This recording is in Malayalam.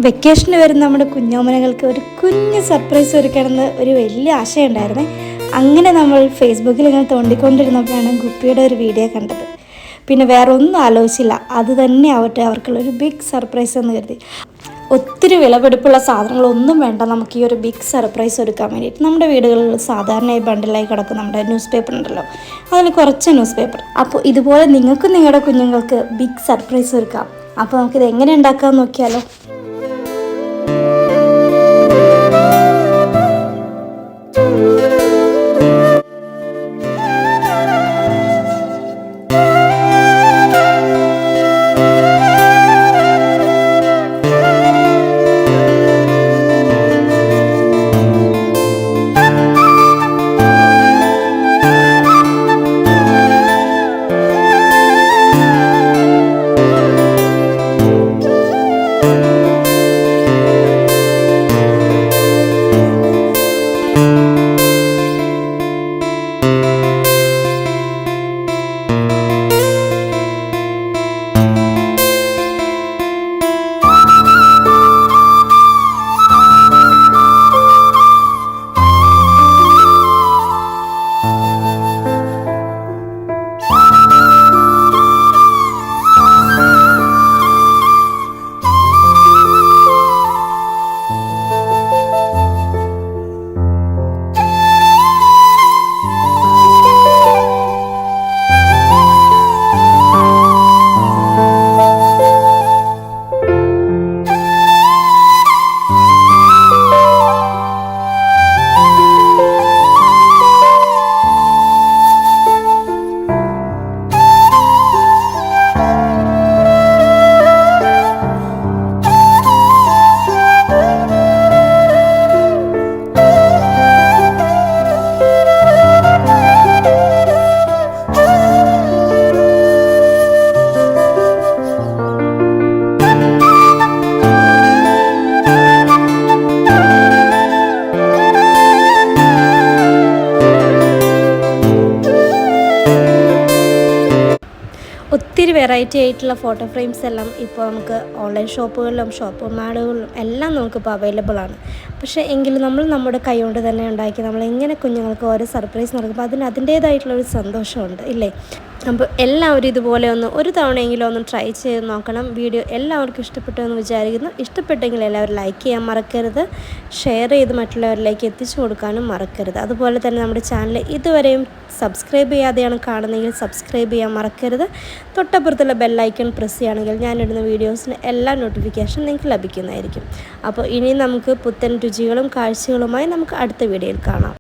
വെക്കേഷന് വരുന്ന നമ്മുടെ കുഞ്ഞോമനകൾക്ക് ഒരു കുഞ്ഞ് സർപ്രൈസ് ഒരുക്കണമെന്ന് ഒരു വലിയ ആശയമുണ്ടായിരുന്നേ. അങ്ങനെ നമ്മൾ ഫേസ്ബുക്കിൽ ഇങ്ങനെ തോണ്ടിക്കൊണ്ടിരുന്നപ്പോഴാണ് ഗുപ്പിയുടെ ഒരു വീഡിയോ കണ്ടത്. പിന്നെ വേറെ ഒന്നും ആലോചിച്ചില്ല, അത് തന്നെ ആവട്ടെ അവർക്കുള്ളൊരു ബിഗ് സർപ്രൈസ് എന്ന് കരുതി. ഒത്തിരി വിലപിടിപ്പുള്ള സാധനങ്ങളൊന്നും വേണ്ട നമുക്ക് ഈ ഒരു ബിഗ് സർപ്രൈസ് ഒരുക്കാൻ വേണ്ടിയിട്ട്. നമ്മുടെ വീടുകളിൽ സാധാരണയായി ബണ്ടിലായി കിടക്കും നമ്മുടെ ന്യൂസ് പേപ്പർ ഉണ്ടല്ലോ, അതിൽ കുറച്ച് ന്യൂസ് പേപ്പർ. അപ്പോൾ ഇതുപോലെ നിങ്ങൾക്കും നിങ്ങളുടെ കുഞ്ഞുങ്ങൾക്ക് ബിഗ് സർപ്രൈസ് ഒരുക്കാം. അപ്പോൾ നമുക്കിത് എങ്ങനെ ഉണ്ടാക്കാമെന്ന് നോക്കിയാലോ. ഒത്തിരി വെറൈറ്റി ആയിട്ടുള്ള ഫോട്ടോ ഫ്രെയിംസ് എല്ലാം ഇപ്പോൾ നമുക്ക് ഓൺലൈൻ ഷോപ്പുകളിലും മാളുകളിലും എല്ലാം നമുക്കിപ്പോൾ അവൈലബിൾ ആണ്. പക്ഷേ എങ്കിലും നമ്മൾ നമ്മുടെ കൈകൊണ്ട് തന്നെ ഉണ്ടാക്കി നമ്മൾ എങ്ങനെ കുഞ്ഞുങ്ങൾക്ക് ഓരോ സർപ്രൈസ് നൽകുമ്പോൾ അതിൻ്റേതായിട്ടുള്ളൊരു സന്തോഷമുണ്ട് ഇല്ലേ. അപ്പോൾ എല്ലാവരും ഇതുപോലെ ഒരു തവണയെങ്കിലും ഒന്ന് ട്രൈ ചെയ്ത് നോക്കണം. വീഡിയോ എല്ലാവർക്കും ഇഷ്ടപ്പെട്ടു എന്ന് വിചാരിക്കുന്നു. ഇഷ്ടപ്പെട്ടെങ്കിൽ എല്ലാവരും ലൈക്ക് ചെയ്യാൻ മറക്കരുത്, ഷെയർ ചെയ്ത് മറ്റുള്ളവരിലേക്ക് എത്തിച്ചു കൊടുക്കാനും മറക്കരുത്. അതുപോലെ തന്നെ നമ്മുടെ ചാനൽ ഇതുവരെയും സബ്സ്ക്രൈബ് ചെയ്യാതെയാണ് കാണുന്നതെങ്കിൽ സബ്സ്ക്രൈബ് ചെയ്യാൻ മറക്കരുത്. തൊട്ടപ്പുറത്തുള്ള ബെല്ലൈക്കൺ പ്രസ് ചെയ്യുകയാണെങ്കിൽ ഞാനിടുന്ന വീഡിയോസിന് എല്ലാ നോട്ടിഫിക്കേഷൻ നിങ്ങൾക്ക് ലഭിക്കുന്നതായിരിക്കും. അപ്പോൾ ഇനി നമുക്ക് പുത്തൻ രുചികളും കാഴ്ചകളുമായി നമുക്ക് അടുത്ത വീഡിയോയിൽ കാണാം.